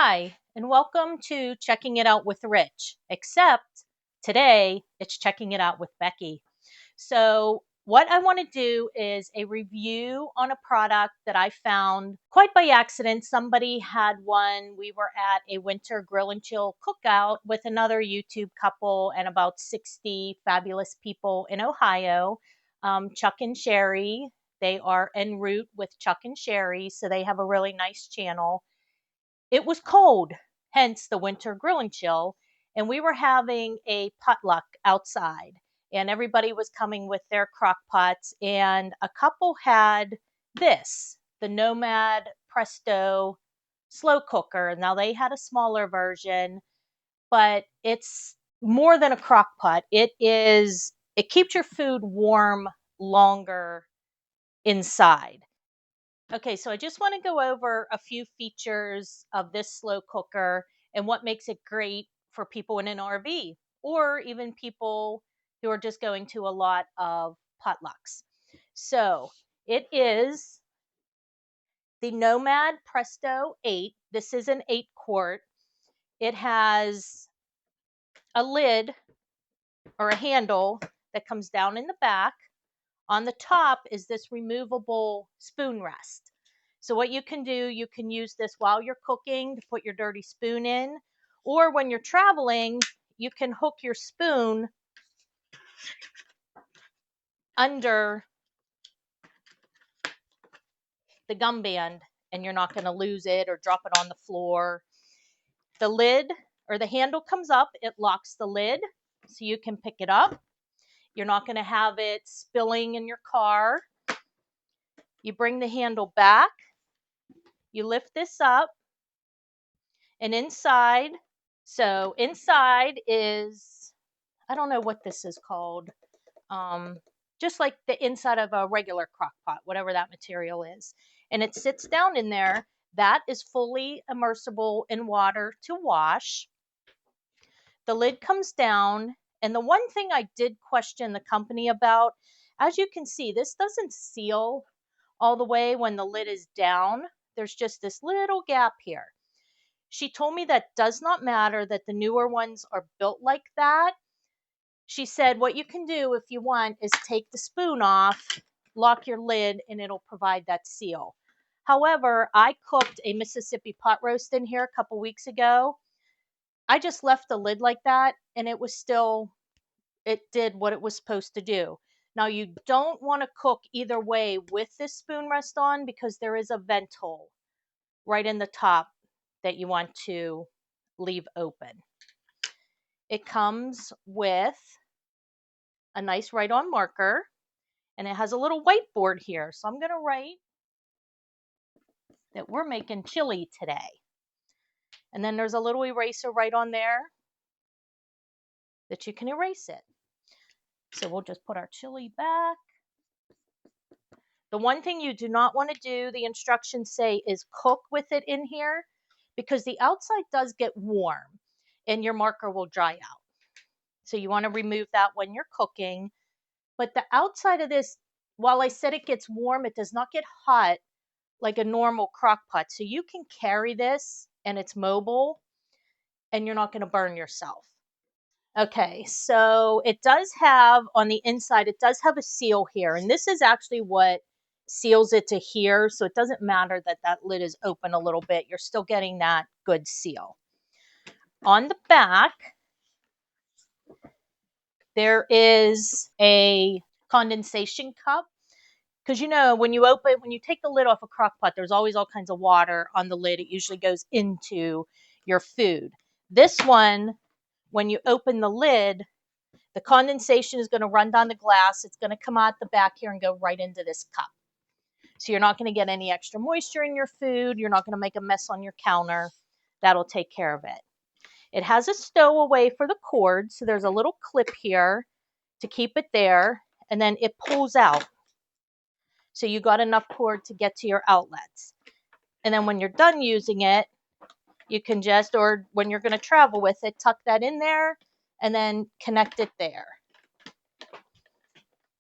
Hi, and welcome to Checking It Out with Rich, except today it's Checking It Out with Becky. So, what I want to do is a review on a product that I found quite by accident. Somebody had one. We were at a winter grill and chill cookout with another YouTube couple and about 60 fabulous people in Ohio. Chuck and Sherry, they are en route with Chuck and Sherry, so they have a really nice channel. It was cold, hence the winter grill and chill, and we were having a potluck outside, and everybody was coming with their crock pots, and a couple had the Nomad Presto slow cooker. Now they had a smaller version, but it's more than a crock pot. It keeps your food warm longer inside. Okay, so I just want to go over a few features of this slow cooker and what makes it great for people in an RV or even people who are just going to a lot of potlucks. So it is the Nomad Presto 8. This is an 8 quart. It has a lid or a handle that comes down in the back. On the top is this removable spoon rest. So what you can do, you can use this while you're cooking to put your dirty spoon in, or when you're traveling, you can hook your spoon under the gum band and you're not going to lose it or drop it on the floor. The lid or the handle comes up, it locks the lid so you can pick it up. You're not going to have it spilling in your car. You bring the handle back, you lift this up, and inside is, I don't know what this is called. Just like the inside of a regular crock pot, whatever that material is. And it sits down in there. That is fully immersible in water to wash. The lid comes down. And the one thing I did question the company about, as you can see, this doesn't seal all the way when the lid is down. There's just this little gap here. She told me that does not matter, that the newer ones are built like that. She said what you can do if you want is take the spoon off, lock your lid, and it'll provide that seal. However, I cooked a Mississippi pot roast in here a couple weeks ago. I just left the lid like that, and it did what it was supposed to do. Now, you don't want to cook either way with this spoon rest on because there is a vent hole right in the top that you want to leave open. It comes with a nice write-on marker, and it has a little whiteboard here. So I'm going to write that we're making chili today. And then there's a little eraser right on there that you can erase it. So we'll just put our chili back. The one thing you do not want to do, the instructions say, is cook with it in here because the outside does get warm and your marker will dry out. So you want to remove that when you're cooking. But the outside of this, while I said it gets warm, it does not get hot like a normal crock pot. So you can carry this and it's mobile and you're not going to burn yourself. Okay, so it does have on the inside, it does have a seal here. And this is actually what seals it to here. So it doesn't matter that that lid is open a little bit. You're still getting that good seal. On the back, there is a condensation cup. Because when you take the lid off a crock pot, there's always all kinds of water on the lid. It usually goes into your food. This one, when you open the lid, the condensation is going to run down the glass. It's going to come out the back here and go right into this cup. So you're not going to get any extra moisture in your food. You're not going to make a mess on your counter. That'll take care of it. It has a stowaway for the cord. So there's a little clip here to keep it there. And then it pulls out. So you got enough cord to get to your outlets. And then when you're done using it, you can or when you're going to travel with it, tuck that in there and then connect it there.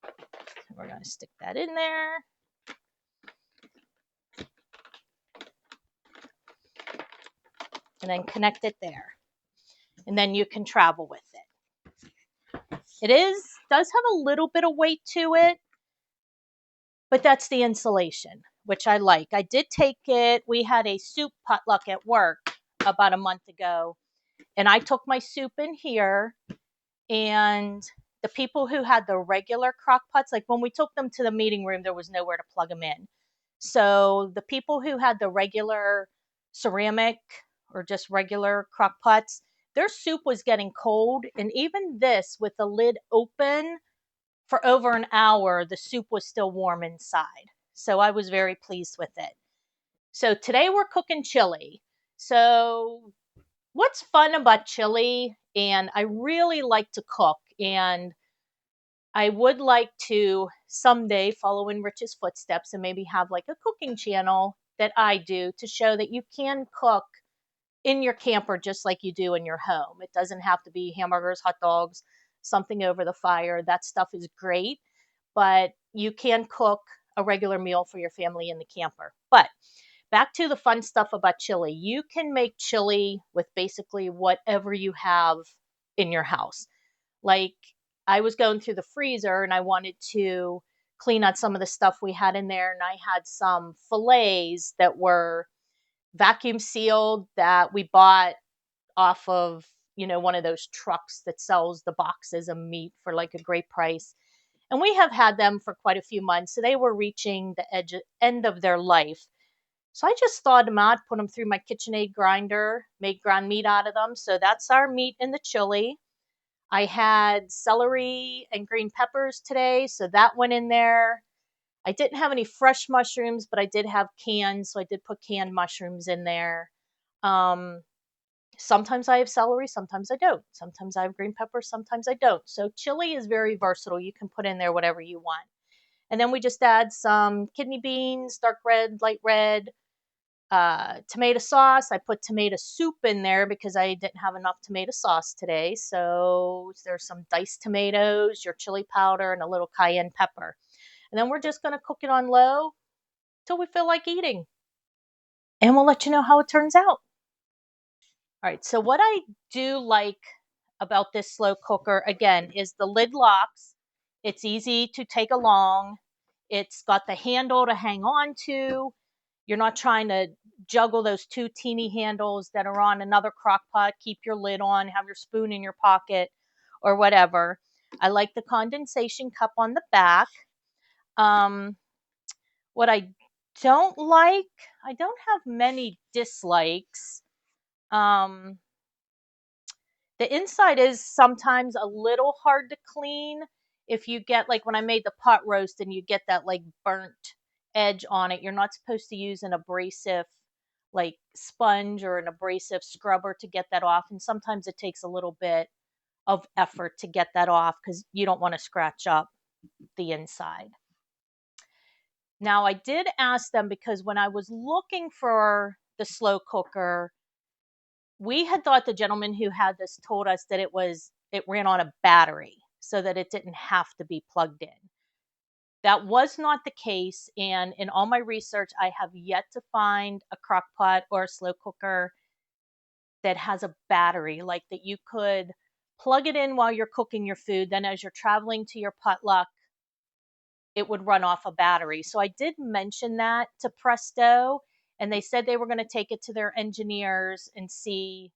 So we're going to stick that in there. and then connect it there. And then you can travel with it. Does have a little bit of weight to it, but that's the insulation, which I like. I did take it. We had a soup potluck at work about a month ago, and I took my soup in here, and the people who had the regular crock pots, like when we took them to the meeting room, there was nowhere to plug them in. So the people who had the regular ceramic or just regular crock pots, their soup was getting cold. And even this, with the lid open for over an hour, the soup was still warm inside. So I was very pleased with it. So today we're cooking chili. So what's fun about chili, and I really like to cook, and I would like to someday follow in Rich's footsteps and maybe have like a cooking channel that I do to show that you can cook in your camper just like you do in your home. It doesn't have to be hamburgers, hot dogs, something over the fire. That stuff is great, but you can cook a regular meal for your family in the camper. But back to the fun stuff about chili. You can make chili with basically whatever you have in your house. Like, I was going through the freezer and I wanted to clean out some of the stuff we had in there, and I had some fillets that were vacuum sealed that we bought off of, one of those trucks that sells the boxes of meat for like a great price. And we have had them for quite a few months. So they were reaching the end of their life. So I just thawed them out, put them through my KitchenAid grinder, made ground meat out of them. So that's our meat in the chili. I had celery and green peppers today, so that went in there. I didn't have any fresh mushrooms, but I did have canned, so I did put canned mushrooms in there. Um, Sometimes I have celery, sometimes I don't. Sometimes I have green peppers, sometimes I don't. So chili is very versatile. You can put in there whatever you want. And then we just add some kidney beans, dark red, light red, tomato sauce. I put tomato soup in there because I didn't have enough tomato sauce today. So there's some diced tomatoes, your chili powder, and a little cayenne pepper. And then we're just going to cook it on low till we feel like eating. And we'll let you know how it turns out. All right, so what I do like about this slow cooker, again, is the lid locks. It's easy to take along. It's got the handle to hang on to. You're not trying to juggle those two teeny handles that are on another crock pot, keep your lid on, have your spoon in your pocket, or whatever. I like the condensation cup on the back. Um, what I don't like, I don't have many dislikes. Um, the inside is sometimes a little hard to clean. If you get, like when I made the pot roast and you get that like burnt edge on it, you're not supposed to use an abrasive like sponge or an abrasive scrubber to get that off. And sometimes it takes a little bit of effort to get that off because you don't want to scratch up the inside. Now, I did ask them because when I was looking for the slow cooker, we had thought the gentleman who had this told us that it ran on a battery so that it didn't have to be plugged in. That was not the case, and in all my research, I have yet to find a crock pot or a slow cooker that has a battery, like that you could plug it in while you're cooking your food. Then, as you're traveling to your potluck, it would run off a battery. So, I did mention that to Presto, and they said they were going to take it to their engineers and see,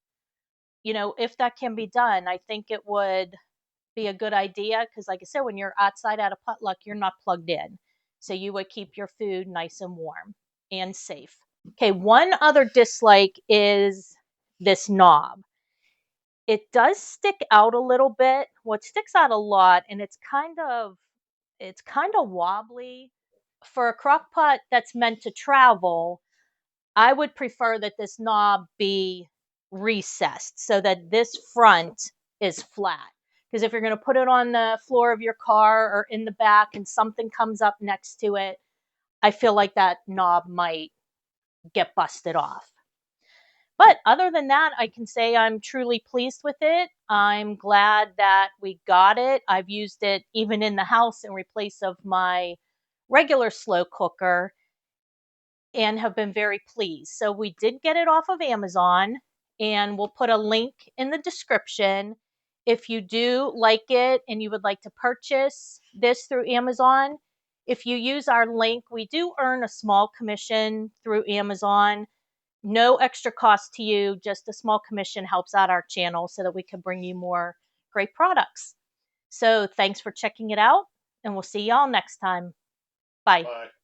if that can be done. I think it would be a good idea because, like I said, when you're outside at a potluck, you're not plugged in. So, you would keep your food nice and warm and safe. Okay, one other dislike is this knob. It does stick out a little bit. What sticks out a lot, and it's kind of wobbly. For a crock pot that's meant to travel, I would prefer that this knob be recessed so that this front is flat. Because if you're going to put it on the floor of your car or in the back and something comes up next to it, I feel like that knob might get busted off. But other than that, I can say I'm truly pleased with it. I'm glad that we got it. I've used it even in the house in replace of my regular slow cooker and have been very pleased. So we did get it off of Amazon, and we'll put a link in the description. If you do like it and you would like to purchase this through Amazon, if you use our link, we do earn a small commission through Amazon. No extra cost to you, just a small commission helps out our channel so that we can bring you more great products. So thanks for checking it out, and we'll see y'all next time. Bye. Bye.